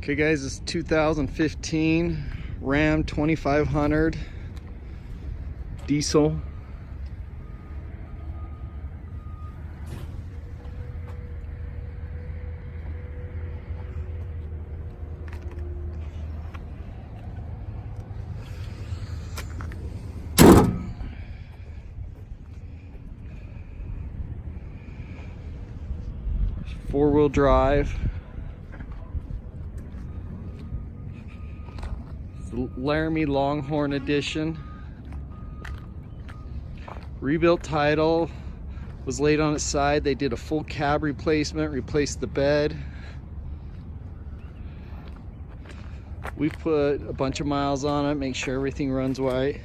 Okay guys, this is 2015 Ram 2500 diesel. Four-wheel drive. It's the Laramie Longhorn edition. Rebuilt title, was laid on its side. They did a full cab replacement, replaced the bed. We've put a bunch of miles on it, make sure everything runs right.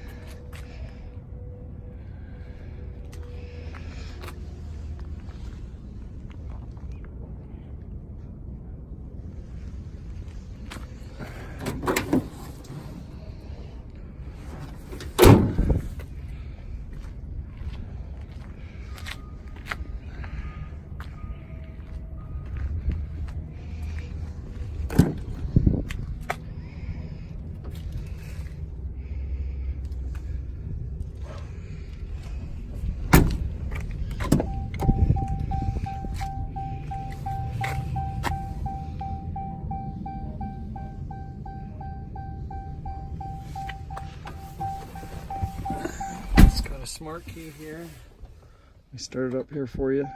Smart key here. Let me start it up here for you.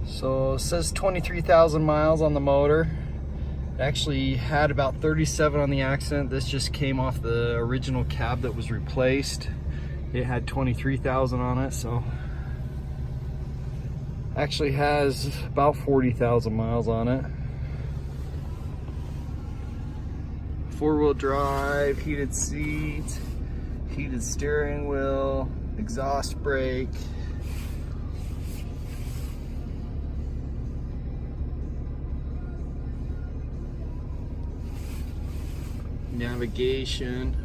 So it says 23,000 miles on the motor. It actually had about 37 on the accident. This just came off the original cab that was replaced. It had 23,000 on it, so actually has about 40,000 miles on it. Four-wheel drive, heated seats, heated steering wheel, exhaust brake. Navigation.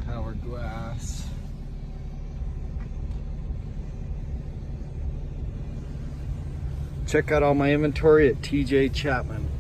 Power glass. Check out all my inventory at TJ Chapman.